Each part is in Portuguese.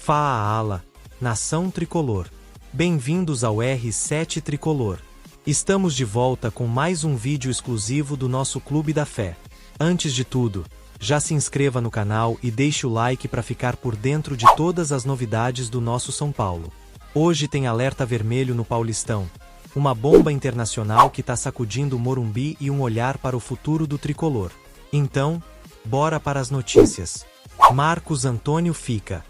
Fala, nação tricolor. Bem-vindos ao R7 Tricolor. Estamos de volta com mais um vídeo exclusivo do nosso Clube da Fé. Antes de tudo, já se inscreva no canal e deixe o like para ficar por dentro de todas as novidades do nosso São Paulo. Hoje tem alerta vermelho no Paulistão, uma bomba internacional que está sacudindo o Morumbi e um olhar para o futuro do tricolor. Então, bora para as notícias. Marcos Antônio fica.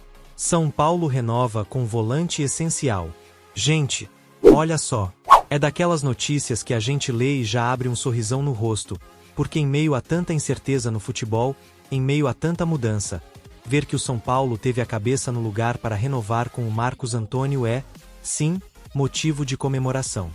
São Paulo renova com volante essencial. Gente, olha só, é daquelas notícias que a gente lê e já abre um sorrisão no rosto, porque em meio a tanta incerteza no futebol, em meio a tanta mudança, ver que o São Paulo teve a cabeça no lugar para renovar com o Marcos Antônio é, sim, motivo de comemoração.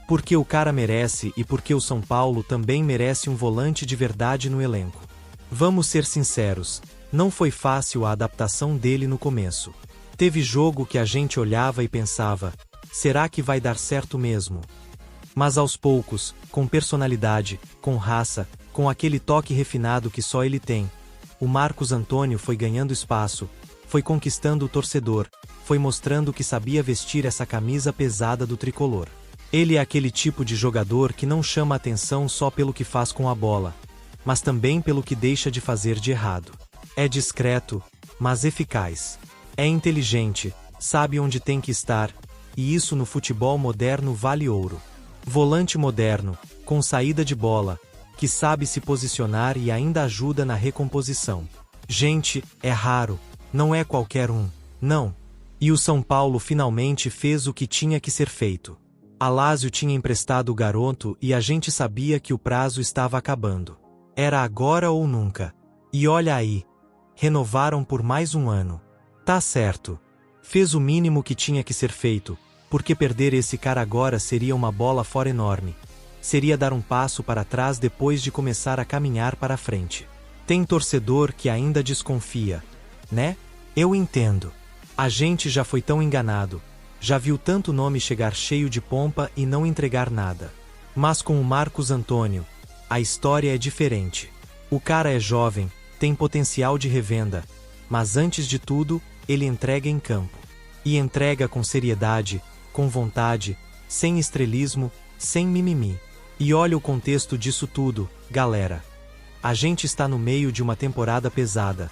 Porque o cara merece e porque o São Paulo também merece um volante de verdade no elenco. Vamos ser sinceros, não foi fácil a adaptação dele no começo. Teve jogo que a gente olhava e pensava, será que vai dar certo mesmo? Mas aos poucos, com personalidade, com raça, com aquele toque refinado que só ele tem, o Marcos Antônio foi ganhando espaço, foi conquistando o torcedor, foi mostrando que sabia vestir essa camisa pesada do tricolor. Ele é aquele tipo de jogador que não chama atenção só pelo que faz com a bola, mas também pelo que deixa de fazer de errado. É discreto, mas eficaz. É inteligente, sabe onde tem que estar, e isso no futebol moderno vale ouro. Volante moderno, com saída de bola, que sabe se posicionar e ainda ajuda na recomposição. Gente, é raro, não é qualquer um, não. E o São Paulo finalmente fez o que tinha que ser feito. A Lazio tinha emprestado o garoto e a gente sabia que o prazo estava acabando. Era agora ou nunca. E olha aí. Renovaram por mais um ano. Tá certo. Fez o mínimo que tinha que ser feito, porque perder esse cara agora seria uma bola fora enorme. Seria dar um passo para trás depois de começar a caminhar para a frente. Tem torcedor que ainda desconfia, né? Eu entendo. A gente já foi tão enganado. Já viu tanto nome chegar cheio de pompa e não entregar nada. Mas com o Marcos Antônio, a história é diferente. O cara é jovem, tem potencial de revenda, mas antes de tudo, ele entrega em campo. E entrega com seriedade, com vontade, sem estrelismo, sem mimimi. E olha o contexto disso tudo, galera. A gente está no meio de uma temporada pesada.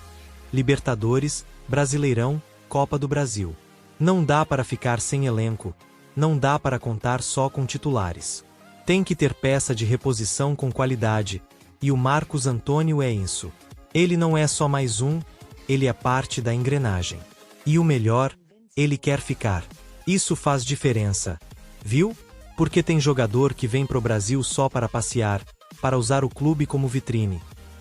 Libertadores, Brasileirão, Copa do Brasil. Não dá para ficar sem elenco, não dá para contar só com titulares. Tem que ter peça de reposição com qualidade, e o Marcos Antônio é isso. Ele não é só mais um, ele é parte da engrenagem. E o melhor, ele quer ficar. Isso faz diferença. Viu? Porque tem jogador que vem pro Brasil só para passear, para usar o clube como vitrine.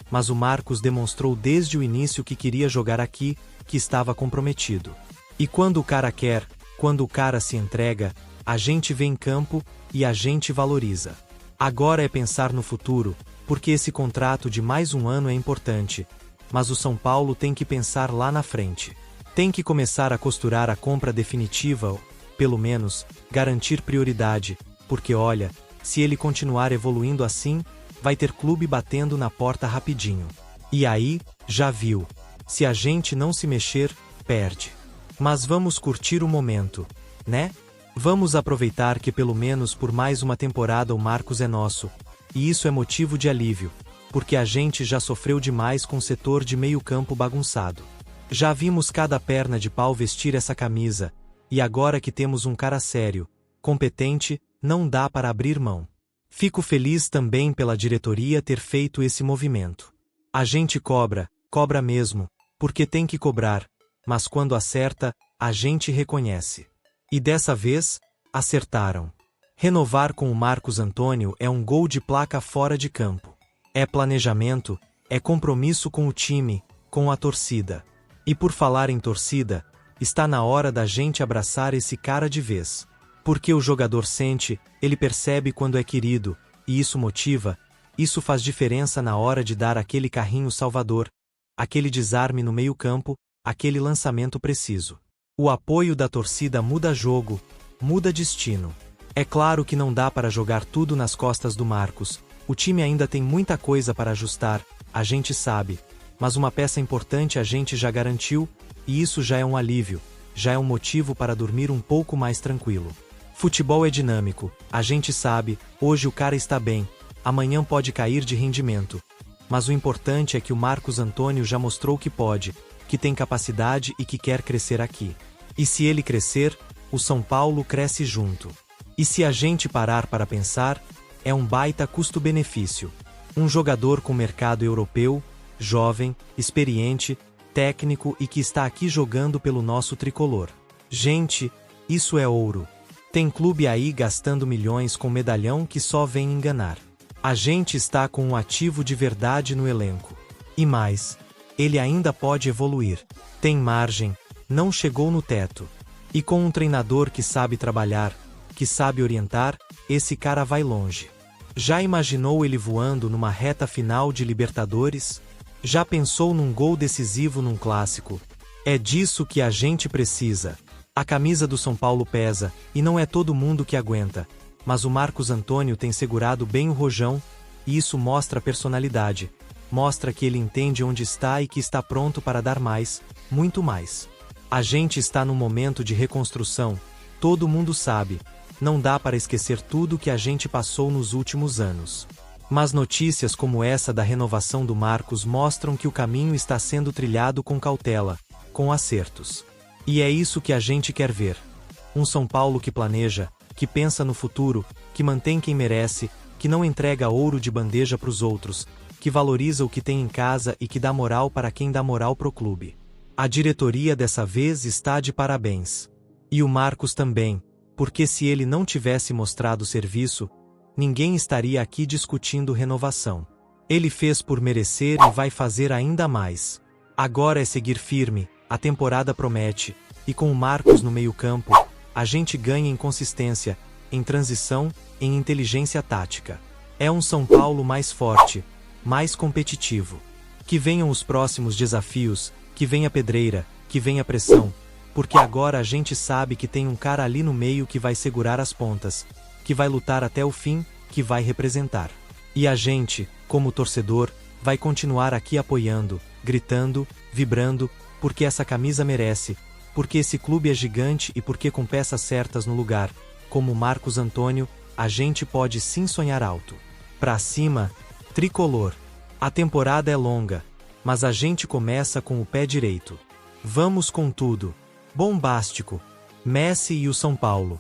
Mas o Marcos demonstrou desde o início que queria jogar aqui, que estava comprometido. E quando o cara quer, quando o cara se entrega, a gente vê em campo e a gente valoriza. Agora é pensar no futuro, porque esse contrato de mais um ano é importante, mas o São Paulo tem que pensar lá na frente. Tem que começar a costurar a compra definitiva ou, pelo menos, garantir prioridade, porque olha, se ele continuar evoluindo assim, vai ter clube batendo na porta rapidinho. E aí, já viu, se a gente não se mexer, perde. Mas vamos curtir o momento, né? Vamos aproveitar que pelo menos por mais uma temporada o Marcos é nosso. E isso é motivo de alívio, porque a gente já sofreu demais com o setor de meio-campo bagunçado. Já vimos cada perna de pau vestir essa camisa, e agora que temos um cara sério, competente, não dá para abrir mão. Fico feliz também pela diretoria ter feito esse movimento. A gente cobra, cobra mesmo, porque tem que cobrar, mas quando acerta, a gente reconhece. E dessa vez, acertaram. Renovar com o Marcos Antônio é um gol de placa fora de campo. É planejamento, é compromisso com o time, com a torcida. E por falar em torcida, está na hora da gente abraçar esse cara de vez. Porque o jogador sente, ele percebe quando é querido, e isso motiva, isso faz diferença na hora de dar aquele carrinho salvador, aquele desarme no meio-campo, aquele lançamento preciso. O apoio da torcida muda jogo, muda destino. É claro que não dá para jogar tudo nas costas do Marcos, o time ainda tem muita coisa para ajustar, a gente sabe, mas uma peça importante a gente já garantiu, e isso já é um alívio, já é um motivo para dormir um pouco mais tranquilo. Futebol é dinâmico, a gente sabe, hoje o cara está bem, amanhã pode cair de rendimento. Mas o importante é que o Marcos Antônio já mostrou que pode, que tem capacidade e que quer crescer aqui. E se ele crescer, o São Paulo cresce junto. E se a gente parar para pensar, é um baita custo-benefício. Um jogador com mercado europeu, jovem, experiente, técnico e que está aqui jogando pelo nosso tricolor. Gente, isso é ouro. Tem clube aí gastando milhões com medalhão que só vem enganar. A gente está com um ativo de verdade no elenco. E mais, ele ainda pode evoluir. Tem margem, não chegou no teto. E com um treinador que sabe trabalhar, que sabe orientar, esse cara vai longe. Já imaginou ele voando numa reta final de Libertadores? Já pensou num gol decisivo num clássico? É disso que a gente precisa. A camisa do São Paulo pesa, e não é todo mundo que aguenta. Mas o Marcos Antônio tem segurado bem o rojão, e isso mostra personalidade. Mostra que ele entende onde está e que está pronto para dar mais, muito mais. A gente está num momento de reconstrução, todo mundo sabe. Não dá para esquecer tudo que a gente passou nos últimos anos. Mas notícias como essa da renovação do Marcos mostram que o caminho está sendo trilhado com cautela, com acertos. E é isso que a gente quer ver. Um São Paulo que planeja, que pensa no futuro, que mantém quem merece, que não entrega ouro de bandeja para os outros, que valoriza o que tem em casa e que dá moral para quem dá moral pro clube. A diretoria dessa vez está de parabéns. E o Marcos também, porque se ele não tivesse mostrado serviço, ninguém estaria aqui discutindo renovação. Ele fez por merecer e vai fazer ainda mais. Agora é seguir firme, a temporada promete, e com o Marcos no meio-campo, a gente ganha em consistência, em transição, em inteligência tática. É um São Paulo mais forte, mais competitivo. Que venham os próximos desafios, que venha a pedreira, que venha a pressão, porque agora a gente sabe que tem um cara ali no meio que vai segurar as pontas, que vai lutar até o fim, que vai representar. E a gente, como torcedor, vai continuar aqui apoiando, gritando, vibrando, porque essa camisa merece, porque esse clube é gigante e porque com peças certas no lugar, como o Marcos Antônio, a gente pode sim sonhar alto. Pra cima, tricolor. A temporada é longa, mas a gente começa com o pé direito. Vamos com tudo. Bombástico. Messi e o São Paulo.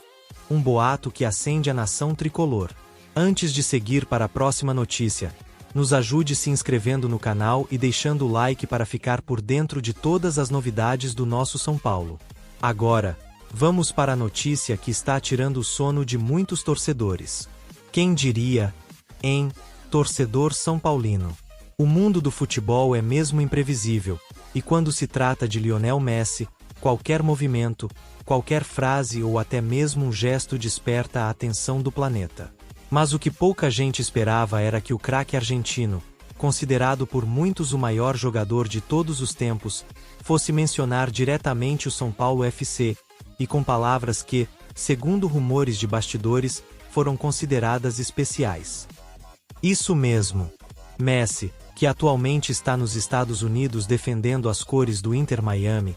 Um boato que acende a nação tricolor. Antes de seguir para a próxima notícia, nos ajude se inscrevendo no canal e deixando o like para ficar por dentro de todas as novidades do nosso São Paulo. Agora, vamos para a notícia que está tirando o sono de muitos torcedores. Quem diria, hein, torcedor são paulino? O mundo do futebol é mesmo imprevisível, e quando se trata de Lionel Messi, qualquer movimento, qualquer frase ou até mesmo um gesto desperta a atenção do planeta. Mas o que pouca gente esperava era que o craque argentino, considerado por muitos o maior jogador de todos os tempos, fosse mencionar diretamente o São Paulo FC, e com palavras que, segundo rumores de bastidores, foram consideradas especiais. Isso mesmo. Messi, que atualmente está nos Estados Unidos defendendo as cores do Inter Miami,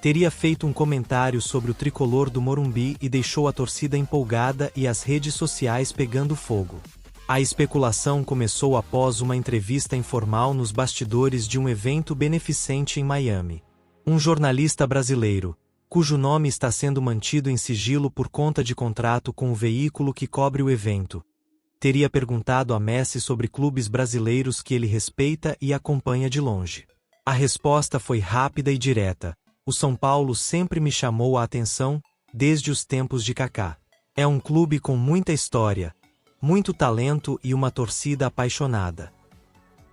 teria feito um comentário sobre o tricolor do Morumbi e deixou a torcida empolgada e as redes sociais pegando fogo. A especulação começou após uma entrevista informal nos bastidores de um evento beneficente em Miami. Um jornalista brasileiro, cujo nome está sendo mantido em sigilo por conta de contrato com o veículo que cobre o evento, teria perguntado a Messi sobre clubes brasileiros que ele respeita e acompanha de longe. A resposta foi rápida e direta. O São Paulo sempre me chamou a atenção, desde os tempos de Kaká. É um clube com muita história, muito talento e uma torcida apaixonada.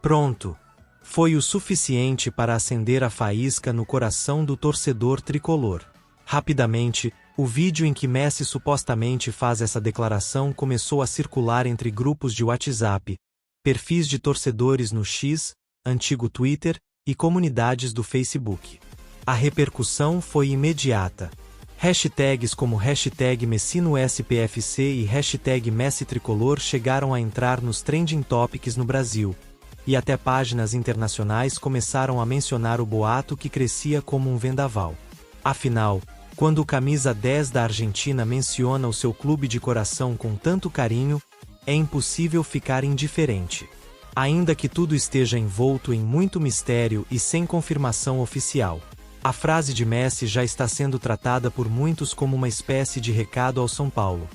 Pronto. Foi o suficiente para acender a faísca no coração do torcedor tricolor. Rapidamente, o vídeo em que Messi supostamente faz essa declaração começou a circular entre grupos de WhatsApp, perfis de torcedores no X, antigo Twitter, e comunidades do Facebook. A repercussão foi imediata. Hashtags como #MessinoSPFC e #MessiTricolor chegaram a entrar nos trending topics no Brasil, e até páginas internacionais começaram a mencionar o boato que crescia como um vendaval. Afinal, Quando o camisa 10 da Argentina menciona o seu clube de coração com tanto carinho, é impossível ficar indiferente. Ainda que tudo esteja envolto em muito mistério e sem confirmação oficial, a frase de Messi já está sendo tratada por muitos como uma espécie de recado ao São Paulo.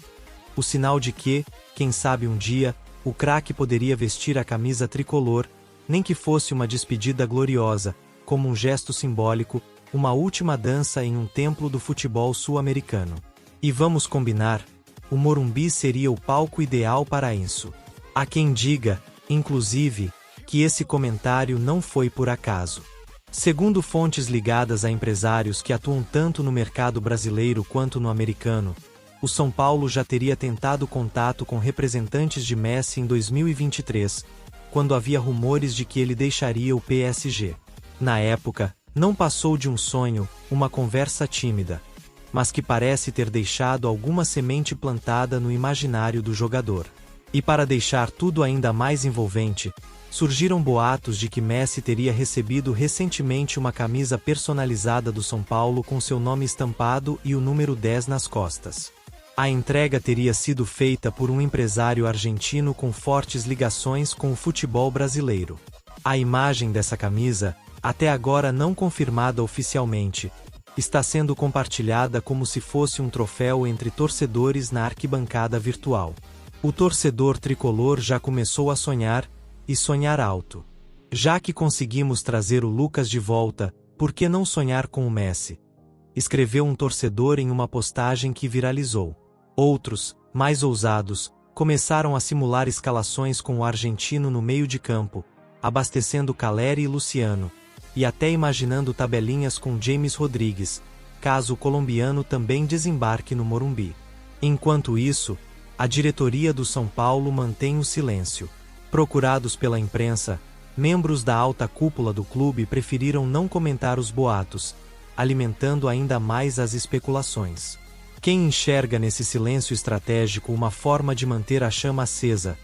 O sinal de que, quem sabe um dia, o craque poderia vestir a camisa tricolor, nem que fosse uma despedida gloriosa, como um gesto simbólico, uma última dança em um templo do futebol sul-americano. E vamos combinar, o Morumbi seria o palco ideal para isso. Há quem diga, inclusive, que esse comentário não foi por acaso. Segundo fontes ligadas a empresários que atuam tanto no mercado brasileiro quanto no americano, o São Paulo já teria tentado contato com representantes de Messi em 2023, quando havia rumores de que ele deixaria o PSG. Na época, não passou de um sonho, uma conversa tímida, mas que parece ter deixado alguma semente plantada no imaginário do jogador. E para deixar tudo ainda mais envolvente, surgiram boatos de que Messi teria recebido recentemente uma camisa personalizada do São Paulo com seu nome estampado e o número 10 nas costas. A entrega teria sido feita por um empresário argentino com fortes ligações com o futebol brasileiro. A imagem dessa camisa, até agora não confirmada oficialmente, está sendo compartilhada como se fosse um troféu entre torcedores na arquibancada virtual. O torcedor tricolor já começou a sonhar, e sonhar alto. Já que conseguimos trazer o Lucas de volta, por que não sonhar com o Messi? Escreveu um torcedor em uma postagem que viralizou. Outros, mais ousados, começaram a simular escalações com o argentino no meio de campo, abastecendo Caleri e Luciano, e até imaginando tabelinhas com James Rodrigues, caso o colombiano também desembarque no Morumbi. Enquanto isso, a diretoria do São Paulo mantém o silêncio. Procurados pela imprensa, membros da alta cúpula do clube preferiram não comentar os boatos, alimentando ainda mais as especulações. Quem enxerga nesse silêncio estratégico uma forma de manter a chama acesa?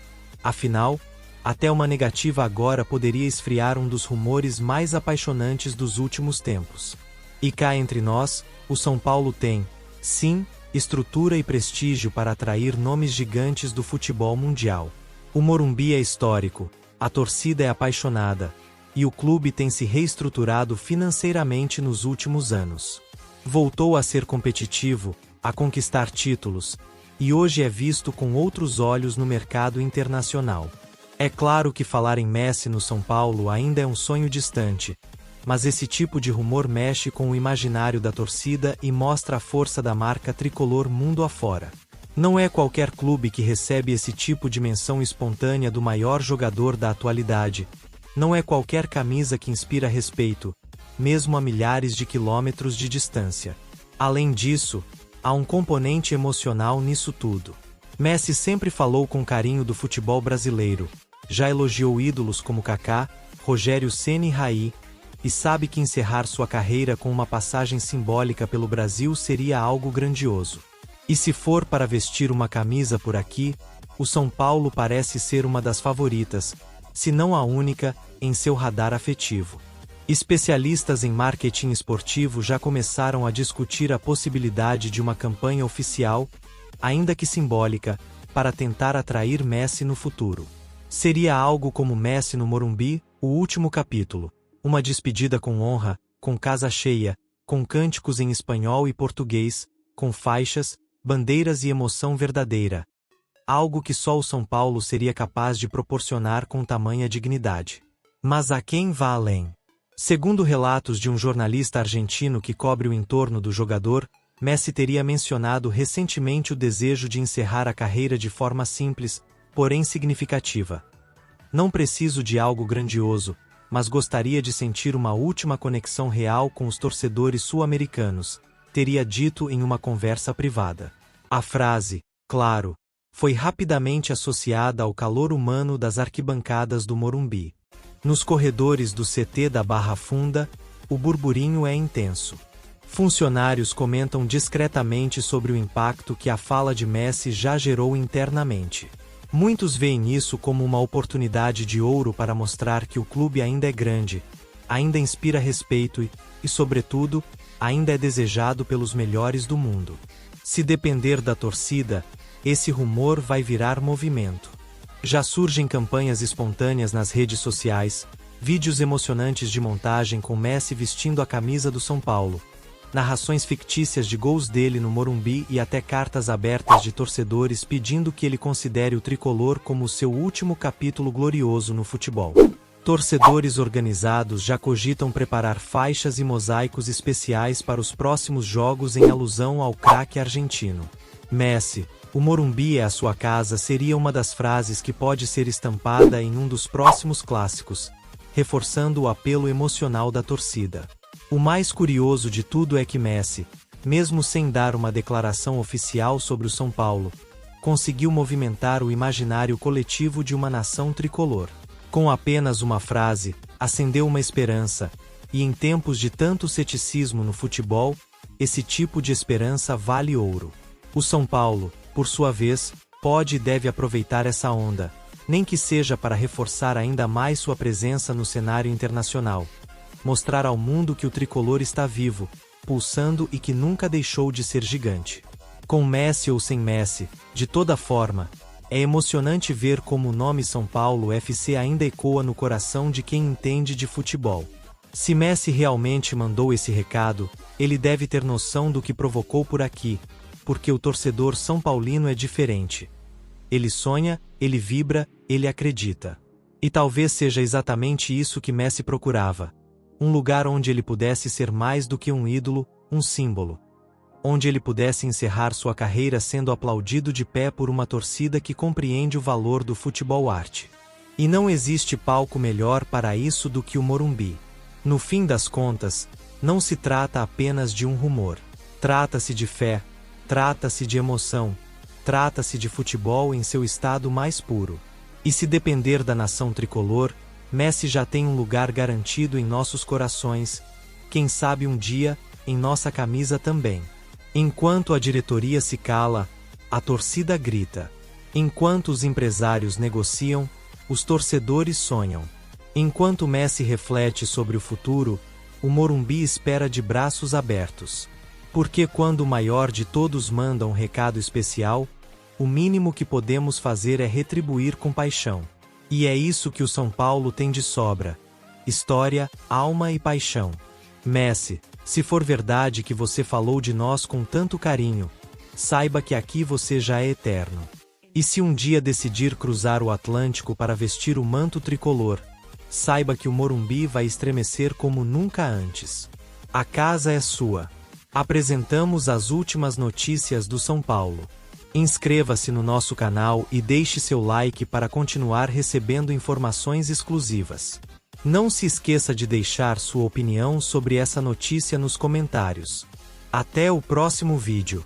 Afinal, até uma negativa agora poderia esfriar um dos rumores mais apaixonantes dos últimos tempos. E cá entre nós, o São Paulo tem, sim, estrutura e prestígio para atrair nomes gigantes do futebol mundial. O Morumbi é histórico, a torcida é apaixonada, e o clube tem se reestruturado financeiramente nos últimos anos. Voltou a ser competitivo, a conquistar títulos, e hoje é visto com outros olhos no mercado internacional. É claro que falar em Messi no São Paulo ainda é um sonho distante, mas esse tipo de rumor mexe com o imaginário da torcida e mostra a força da marca tricolor mundo afora. Não é qualquer clube que recebe esse tipo de menção espontânea do maior jogador da atualidade. Não é qualquer camisa que inspira respeito, mesmo a milhares de quilômetros de distância. Além disso, há um componente emocional nisso tudo. Messi sempre falou com carinho do futebol brasileiro, já elogiou ídolos como Kaká, Rogério Ceni e Raí, e sabe que encerrar sua carreira com uma passagem simbólica pelo Brasil seria algo grandioso. E se for para vestir uma camisa por aqui, o São Paulo parece ser uma das favoritas, se não a única, em seu radar afetivo. Especialistas em marketing esportivo já começaram a discutir a possibilidade de uma campanha oficial, ainda que simbólica, para tentar atrair Messi no futuro. Seria algo como Messi no Morumbi, o último capítulo, uma despedida com honra, com casa cheia, com cânticos em espanhol e português, com faixas, bandeiras e emoção verdadeira. Algo que só o São Paulo seria capaz de proporcionar com tamanha dignidade. Mas há quem vá além. Segundo relatos de um jornalista argentino que cobre o entorno do jogador, Messi teria mencionado recentemente o desejo de encerrar a carreira de forma simples, porém significativa. Não preciso de algo grandioso, mas gostaria de sentir uma última conexão real com os torcedores sul-americanos, teria dito em uma conversa privada. A frase, claro, foi rapidamente associada ao calor humano das arquibancadas do Morumbi. Nos corredores do CT da Barra Funda, o burburinho é intenso. Funcionários comentam discretamente sobre o impacto que a fala de Messi já gerou internamente. Muitos veem isso como uma oportunidade de ouro para mostrar que o clube ainda é grande, ainda inspira respeito e, sobretudo, ainda é desejado pelos melhores do mundo. Se depender da torcida, esse rumor vai virar movimento. Já surgem campanhas espontâneas nas redes sociais, vídeos emocionantes de montagem com Messi vestindo a camisa do São Paulo, narrações fictícias de gols dele no Morumbi e até cartas abertas de torcedores pedindo que ele considere o tricolor como o seu último capítulo glorioso no futebol. Torcedores organizados já cogitam preparar faixas e mosaicos especiais para os próximos jogos em alusão ao craque argentino. Messi, o Morumbi é a sua casa seria uma das frases que pode ser estampada em um dos próximos clássicos, reforçando o apelo emocional da torcida. O mais curioso de tudo é que Messi, mesmo sem dar uma declaração oficial sobre o São Paulo, conseguiu movimentar o imaginário coletivo de uma nação tricolor. Com apenas uma frase, acendeu uma esperança, e em tempos de tanto ceticismo no futebol, esse tipo de esperança vale ouro. O São Paulo, por sua vez, pode e deve aproveitar essa onda, nem que seja para reforçar ainda mais sua presença no cenário internacional. Mostrar ao mundo que o tricolor está vivo, pulsando e que nunca deixou de ser gigante. Com Messi ou sem Messi, de toda forma, é emocionante ver como o nome São Paulo FC ainda ecoa no coração de quem entende de futebol. Se Messi realmente mandou esse recado, ele deve ter noção do que provocou por aqui, porque o torcedor são paulino é diferente. Ele sonha, ele vibra, ele acredita. E talvez seja exatamente isso que Messi procurava. Um lugar onde ele pudesse ser mais do que um ídolo, um símbolo. Onde ele pudesse encerrar sua carreira sendo aplaudido de pé por uma torcida que compreende o valor do futebol arte. E não existe palco melhor para isso do que o Morumbi. No fim das contas, não se trata apenas de um rumor. Trata-se de fé, trata-se de emoção, trata-se de futebol em seu estado mais puro. E se depender da nação tricolor, Messi já tem um lugar garantido em nossos corações, quem sabe um dia, em nossa camisa também. Enquanto a diretoria se cala, a torcida grita. Enquanto os empresários negociam, os torcedores sonham. Enquanto Messi reflete sobre o futuro, o Morumbi espera de braços abertos. Porque quando o maior de todos manda um recado especial, o mínimo que podemos fazer é retribuir com paixão. E é isso que o São Paulo tem de sobra: história, alma e paixão. Messi, se for verdade que você falou de nós com tanto carinho, saiba que aqui você já é eterno. E se um dia decidir cruzar o Atlântico para vestir o manto tricolor, saiba que o Morumbi vai estremecer como nunca antes. A casa é sua. Apresentamos as últimas notícias do São Paulo. Inscreva-se no nosso canal e deixe seu like para continuar recebendo informações exclusivas. Não se esqueça de deixar sua opinião sobre essa notícia nos comentários. Até o próximo vídeo.